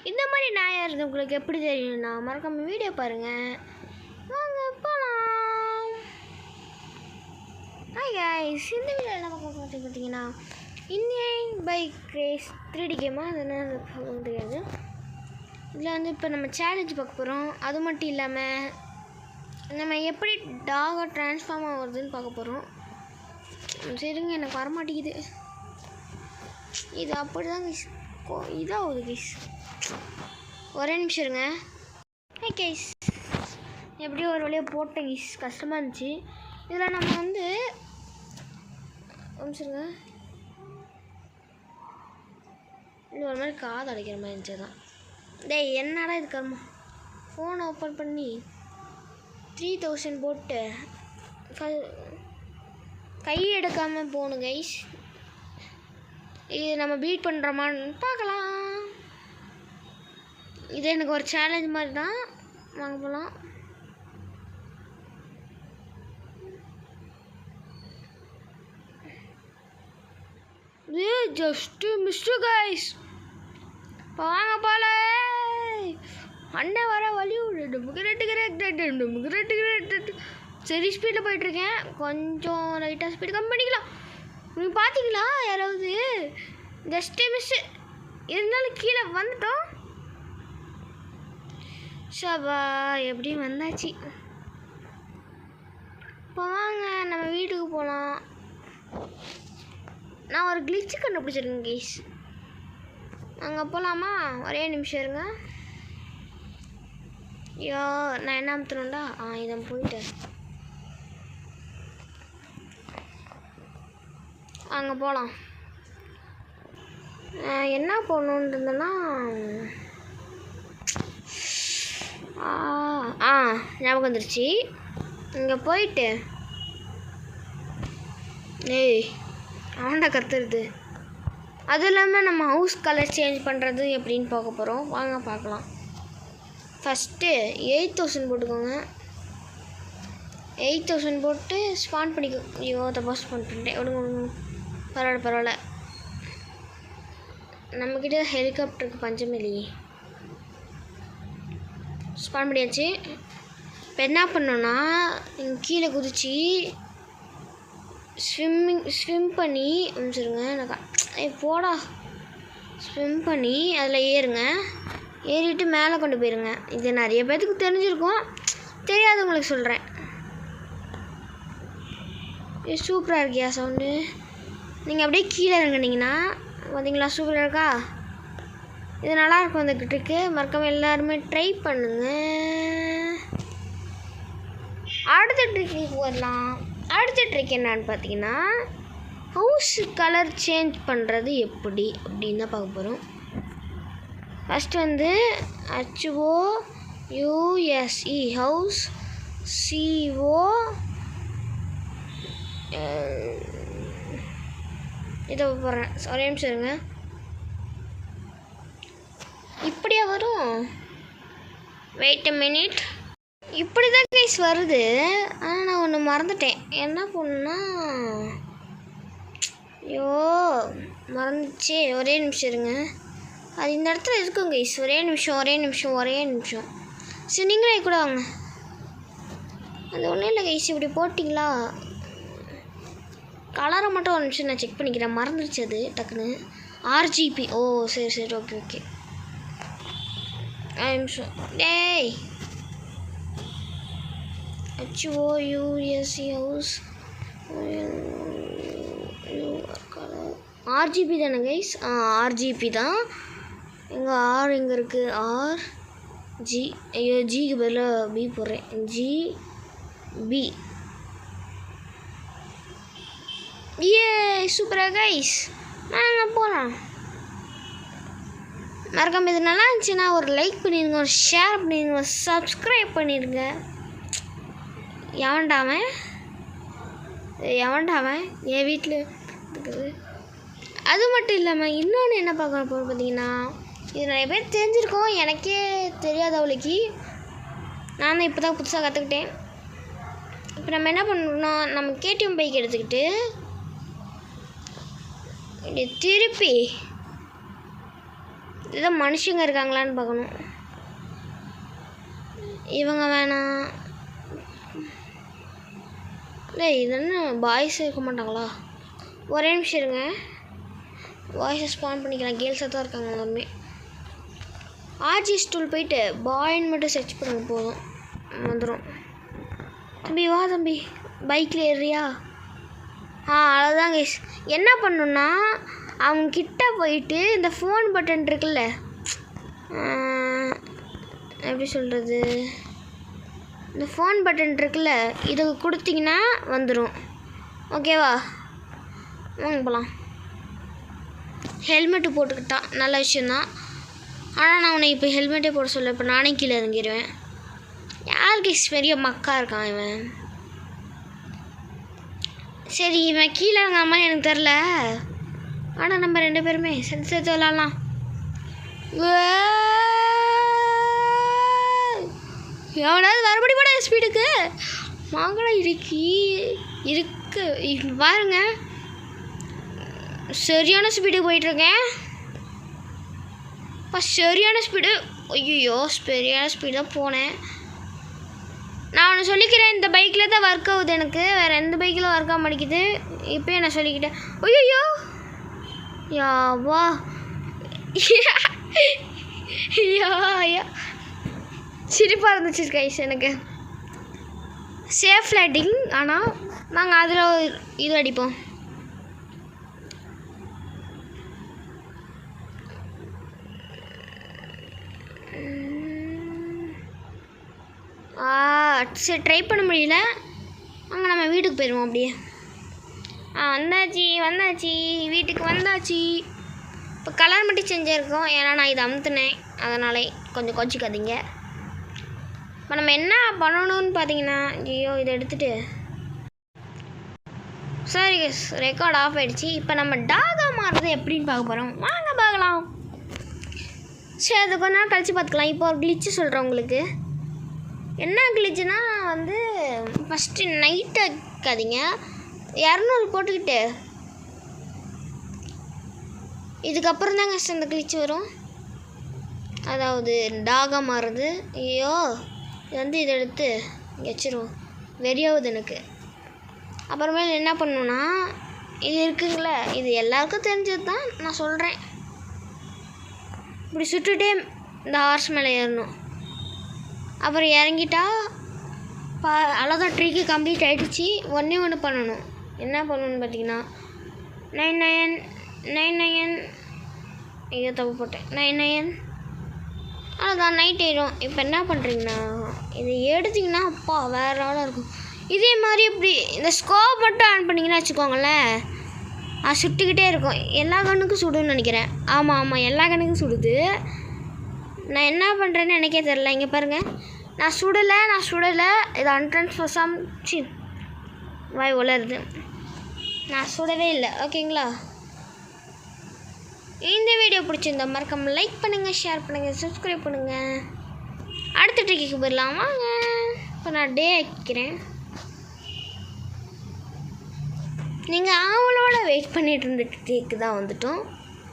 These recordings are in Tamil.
இந்த மாதிரி நாயாக இருந்து உங்களுக்கு எப்படி தெரியும்னா மறக்காம வீடியோ பாருங்கள். வாங்க போகலாம். ஹாய் கைஸ், இந்த வீடியோ என்ன பார்க்க பார்த்தீங்கன்னா இந்தியன் பைக் ரேஸ் 3D கேமாக அது என்ன சொல்ல தெரியாது. இதில் வந்து இப்போ நம்ம சேலஞ்சு பார்க்க போகிறோம். அது மட்டும் இல்லாமல் நம்ம எப்படி டாகாக ட்ரான்ஸ்ஃபார்ம் ஆகுறதுன்னு பார்க்க போகிறோம். சரிங்க, எனக்கு வரமாட்டேங்குது. இது அப்படி தான் கைஸ் இதாகுது கைஸ். ஒரே நிமிஷம் இருங்க. ஹே கைஸ், எப்படியோ ஒரு வழியாக போட்டேன் கைஸ். கஷ்டமாக இருந்துச்சு. இதில் நம்ம வந்து நிமிஷங்க இன்னும் ஒரு மாதிரி காது அடைக்கிற மாதிரி இருந்துச்சு தான். டேய் என்னடா இது கர்மா. ஃபோனை ஓப்பன் பண்ணி 3000 போட்டு கை எடுக்காமல் போகணும் கைஸ். இது நம்ம பீட் பண்ணுறோமான்னு பார்க்கலாம். இது எனக்கு ஒரு சேலஞ்ச் மாதிரி தான். வாங்க போகலாம். இது ஜஸ்ட்டு மிஸ்டு கைஸ். இப்போ வாங்க போல. அண்ணன் வர வழி சரி ஸ்பீடில் போயிட்டுருக்கேன். கொஞ்சம் லைட்டாக ஸ்பீடு கம்மி பண்ணிக்கலாம். நீங்கள் பார்த்தீங்களா? யாராவது ஜஸ்ட்டு மிஸ்ஸு இருந்தாலும் கீழே வந்துட்டோம். ஷபா எப்படியும் வந்தாச்சு. இப்போ வாங்க நம்ம வீட்டுக்கு போகலாம். நான் ஒரு கிளிச்சு கண்டுபிடிச்சிருக்கேன் கைஸ். அங்கே போகலாமா? ஒரே நிமிஷம் இருங்க. ஐயோ நான் என்ன அமுத்தணும்டா? இதை போயிட்டேன். அங்கே போகலாம். என்ன போடணுன்னு இருந்தேன்னா ஞாபகம் வந்துருச்சு. இங்கே போயிட்டு ஏய் அவன்டா கத்துறது. அதுவும் இல்லாமல் நம்ம ஹவுஸ் கலர் சேஞ்ச் பண்ணுறது எப்படின்னு பார்க்க போகிறோம். வாங்க பார்க்கலாம். ஃபஸ்ட்டு 8000 போட்டுக்கோங்க. 8000 போட்டு ஸ்பான் பண்ணிக்கோ. ஐயோ தப்பாஸ் பண்ணிட்டேன். விடுங்க பரவாயில்ல. நம்மக்கிட்ட ஹெலிகாப்டருக்கு பஞ்சம் இல்லையே. ஸ்பான் பண்ணியாச்சு. இப்போ என்ன பண்ணோன்னா நீங்கள் கீழே குதிச்சு ஸ்விம் பண்ணி அமைச்சிருங்க. எனக்கு போடா ஸ்விம் பண்ணி அதில் ஏறுங்க. ஏறிட்டு மேலே கொண்டு போயிருங்க. இது நிறைய பேர்த்துக்கு தெரிஞ்சிருக்கும், தெரியாதவங்களுக்கு சொல்கிறேன். இது சூப்பராக இருக்கியா சவுண்டு? நீங்கள் அப்படியே கீழே இறங்குனீங்கன்னா பார்த்தீங்களா சூப்பராக இருக்கா? இது நல்லாயிருக்கும். அந்த ட்ரிக்கு மறக்காம எல்லாருமே ட்ரை பண்ணுங்க. அடுத்த ட்ரிக்கு வரலாம். அடுத்த ட்ரிக் என்னன்னு பார்த்தீங்கன்னா ஹவுஸ் கலர் சேஞ்ச் பண்ணுறது எப்படி அப்படின்னு தான் பார்க்க போகிறோம். ஃபஸ்ட்டு வந்து HOUSE ஹவுஸ் CO இதை போடுறேன். ஒரே நிமிஷம் இருங்க. இப்படியா வரும்? Wait a minute. இப்படி தான் கைஸ் வருது. ஆனால் நான் ஒன்று மறந்துட்டேன். என்ன பண்ணணுன்னா ஐயோ மறந்துச்சு. ஒரே நிமிஷம் இருங்க. அது இந்த இடத்துல இருக்கும் கைஸ். ஒரே நிமிஷம். சரி நீங்களே கூட வாங்க. அது ஒன்றும் இல்லை கைஸ். இப்படி போட்டிங்களா? கலரை மட்டும் ஒரு நிமிஷம் நான் செக் பண்ணிக்கிறேன். மறந்துடுச்சு அது டக்குன்னு. RGB. ஓ சரி ஓகே. நிமிஷம். டேய் HOUSE ஹவுஸ் RGB தானே கைஸ்? RGB தான். எங்கே ஆர் எங்கே இருக்குது? RG. ஐயோ ஜிக்கு பதிலாக பி போடுறேன். GB. ஏ சூப்பராக கைஸ். நான் போகலாம். மறக்காம இது நல்லா இருந்துச்சுன்னா ஒரு லைக் பண்ணிடுங்க, ஒரு ஷேர் பண்ணிடுங்க, ஒரு சப்ஸ்கிரைப் பண்ணிடுங்க. எவன்டாவன் என் வீட்டில் இருக்குது. அது மட்டும் இல்லாமல் இன்னொன்று என்ன பார்க்க போகிறோம் பார்த்தீங்கன்னா இது நிறைய பேர் தெரிஞ்சிருக்கோம். எனக்கே தெரியாத அவளுக்கு. நான் தான் இப்போ தான் புதுசாக கற்றுக்கிட்டேன். இப்போ நம்ம என்ன பண்ணணும்னா நம்ம KTM பைக் எடுத்துக்கிட்டு இப்படி திருப்பி ஏதோ மனுஷங்க இருக்காங்களான்னு பார்க்கணும். இவங்க வேணாம். இல்லை இது என்ன பாய்ஸ் இருக்க மாட்டாங்களா? ஒரே நிமிஷம் இருங்க. வாய்ஸை ஸ்பான் பண்ணிக்கலாம். கேர்ள்ஸாக தான் இருக்காங்க எல்லாருமே. ஆர்ஜிஎஸ் டூல் போயிட்டு பாய்ன்னு மட்டும் சர்ச் பண்ணுங்க போதும், வந்துடும். தம்பி வா தம்பி, பைக்கில் ஏறியா? அவ்வளோதான் கைஸ். என்ன பண்ணணுன்னா அவங்க கிட்ட போயிட்டு இந்த ஃபோன் பட்டன் இருக்குல்ல, எப்படி சொல்கிறது, இந்த ஃபோன் பட்டன் இருக்குல்ல, இதை கொடுத்தீங்கன்னா வந்துடும். ஓகேவா? வாங்க போகலாம். ஹெல்மெட்டு போட்டுக்கிட்டான், நல்ல விஷயந்தான். ஆனால் நான் உன்னை இப்போ ஹெல்மெட்டே போட சொல்ல, இப்போ நானே கீழே இறங்கிடுவேன். யாருக்கு பெரிய மக்கா இருக்கான் இவன். சரி, இவன் கீழே இறங்காம எனக்கு தெரில. ஆனால் நம்ம 2 பேருமே சேர்த்து விளாட்லாம். எவனாவது மறுபடி போட ஸ்பீடுக்கு மாங்கடா இருக்கு பாருங்க. சரியான ஸ்பீடுக்கு போயிட்டுருக்கேன். சரியான ஸ்பீடு. ஐயோ, சரியான ஸ்பீடு தான் போனேன். நான் ஒன்று சொல்லிக்கிறேன், இந்த பைக்கில் தான் ஒர்க் ஆகுது எனக்கு, வேறு எந்த பைக்கில் ஒர்க் ஆக மாட்டேங்குது. இப்போயே நான் சொல்லிக்கிட்டேன். ஐயோ யாவா யா சிரிப்பாக இருந்துச்சு கைஸ் எனக்கு. சேஃப் லைட்டிங், ஆனால் நாங்கள் அதில் இது அடிப்போம். சரி, ட்ரை பண்ண முடியல. அங்கே நம்ம வீட்டுக்கு போயிடுவோம் அப்படியே. வந்தாச்சு வீட்டுக்கு வந்தாச்சு. இப்போ கலர் மட்டும் செஞ்சுருக்கோம், ஏன்னா நான் இதை அமுத்துனேன், அதனால கொஞ்சம் கொஞ்சிக்காதீங்க. இப்போ நம்ம என்ன பண்ணணும்னு பார்த்தீங்கன்னா, ஐயோ இதை எடுத்துகிட்டு சரி ரெக்கார்ட் ஆஃப் ஆகிடுச்சு. இப்போ நம்ம டாகா மாறுறது எப்படின்னு பார்க்க போகிறோம். வாங்க பார்க்கலாம். சரி, அது கொஞ்ச நாள் கழித்து பார்த்துக்கலாம். இப்போ ஒரு கிளிச்சு சொல்கிறேன் உங்களுக்கு. என்ன கிளிச்சுன்னா வந்து, ஃபஸ்ட்டு நைட்டு வைக்காதீங்க. 200 போட்டுக்கிட்டு இதுக்கப்புறம் தாங்க அந்த கிளிச்சு வரும். அதாவது டாகா மாறுறது. ஐயோ, இது வந்து இதை எடுத்து இங்கே வச்சிருவோம். வெறியாகுது எனக்கு. அப்புறமேல என்ன பண்ணணுன்னா, இது இருக்குங்களே, இது எல்லாருக்கும் தெரிஞ்சது தான், நான் சொல்கிறேன். இப்படி சுட்டுட்டே இந்த ஹார்ஸ் மேலே ஏறணும். அப்புறம் இறங்கிட்டா அவ்வளோதான், ட்ரீக்கு கம்ப்ளீட் ஆகிடுச்சு. ஒன்று பண்ணணும். என்ன பண்ணணுன்னு பார்த்தீங்கன்னா, 99 ஐயோ தப்பு போட்டேன். 99 அவ்வளோதான், நைட் ஆயிடும். இப்போ என்ன பண்ணுறீங்கன்னா, இதை எடுத்திங்கன்னா அப்பா வேறு ஆளாக இருக்கும். இதே மாதிரி இப்படி இந்த ஸ்கோப் மட்டும் ஆன் பண்ணிங்கன்னா வச்சுக்கோங்களேன், அது சுட்டுக்கிட்டே இருக்கும். எல்லா கண்ணுக்கும் சுடுன்னு நினைக்கிறேன். ஆமாம், எல்லா கண்ணுக்கும் சுடுது. நான் என்ன பண்ணுறேன்னு எனக்கே தெரில. இங்கே பாருங்கள், நான் சுடலை. இது அன்ட்ரான்ஸ்ஃபர்ஸாம் வாய் உலருது. நான் சுடவே இல்லை. ஓகேங்களா? இந்த வீடியோ பிடிச்சிருந்தா மறக்காம லைக் பண்ணுங்கள், ஷேர் பண்ணுங்கள், சப்ஸ்கிரைப் பண்ணுங்கள். அடுத்த ட்ரிக்கு போயிடலாம் வாங்க. இப்போ நான் டே வைக்கிறேன். நீங்கள் ஆவலோட வெயிட் பண்ணிகிட்டு இருந்த ட்ரிக்கு தான் வந்துட்டோம்.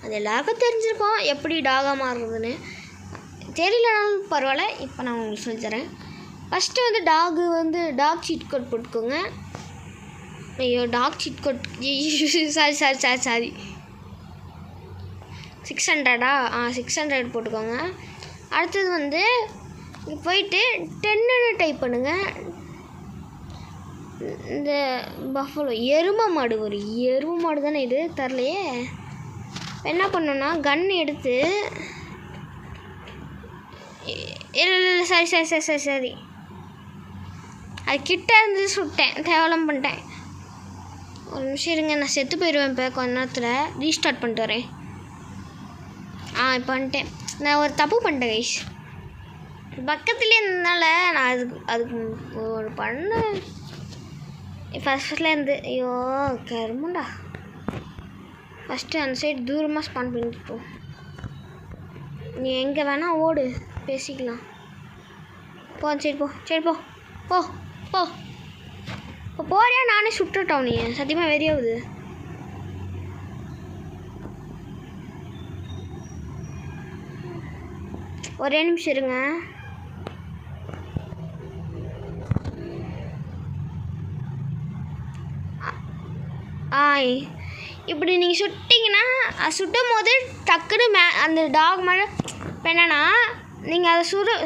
அது எல்லாருக்கும் தெரிஞ்சிருக்கோம், எப்படி டாகா மாறுறதுன்னு. தெரியலனாலும் பரவாயில்ல, இப்போ நான் உங்களுக்கு சொல்லித்தரேன். ஃபஸ்ட்டு வந்து டாக் சீட் கோட் போட்டுக்கோங்க. ஐயோ, டாக் சீட் கோட் சாரி 600 600 போட்டுக்கோங்க. அடுத்தது வந்து போயிட்டு 10ன்னு டைப் பண்ணுங்கள். இந்த பஃபலோ எருமை மாடு தானே இது, தரலையே. என்ன பண்ணோன்னா, கன் எடுத்து இல்லை சரி அது கிட்ட இருந்து சுட்டேன், தேவலாம் பண்ணிட்டேன். ஒரு நிமிஷம் இருங்க, நான் செத்து போயிடுவேன். இப்போ கொஞ்ச நேரத்தில் ரீஸ்டார்ட் பண்ணிட்டு வரேன். இப்போ வந்துட்டேன். நான் ஒரு தப்பு பண்ணிட்டேன் கைஸ். பக்கத்துலேயே இருந்ததுனால நான் அதுக்கு ஒரு ஃபஸ்ட்டில் இருந்து ஐயோ கருமுண்டா. ஃபஸ்ட்டு அந்த சைடு தூரமாக ஸ்பான் பண்ணிட்டு போ. நீ எங்கே வேணால் ஓடு, பேசிக்கலாம். சரி போ இப்போ போறியா? நானே சுட்டுட்டோம். நீ சத்தியமாக வெறியாகுது. ஒரே நிமிஷம் இருங்க. இப்படி நீங்கள் சுட்டிங்கன்னா சுட்டும் போது டக்குன்னு அந்த டாக் மேலே இப்போ என்னென்னா நீங்கள் அதை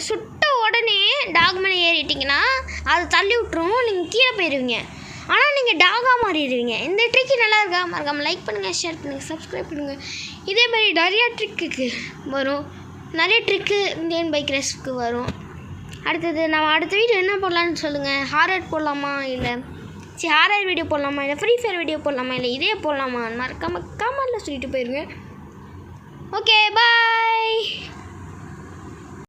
சுட்ட உடனே டாக் மேலே ஏறிட்டிங்கன்னா அதை தள்ளி விட்ரும், நீங்கள் கீழே போயிடுவீங்க. ஆனால் நீங்கள் டாகாக மாறிடுவீங்க. இந்த ட்ரிக்கு நல்லா இருக்கா? மறக்காமல் லைக் பண்ணுங்கள், ஷேர் பண்ணுங்கள், சப்ஸ்கிரைப் பண்ணுங்கள். இதே மாதிரி நிறையா ட்ரிக்குக்கு வரும், நிறைய ட்ரிக்கு இந்தியன் பைக் ரேஸ்க்கு வரும். அடுத்தது நம்ம அடுத்த வீடியோ என்ன போடலான்னு சொல்லுங்கள். ஹாரர் போடலாமா, இல்லை ஹாரர் வீடியோ போடலாமா, இல்லை ஃப்ரீ ஃபயர் வீடியோ போடலாமா, இல்லை இதே போடலாமா? மறக்காமல் கமெண்ட்டில் சொல்லிட்டு போயிருங்க. Okay bye.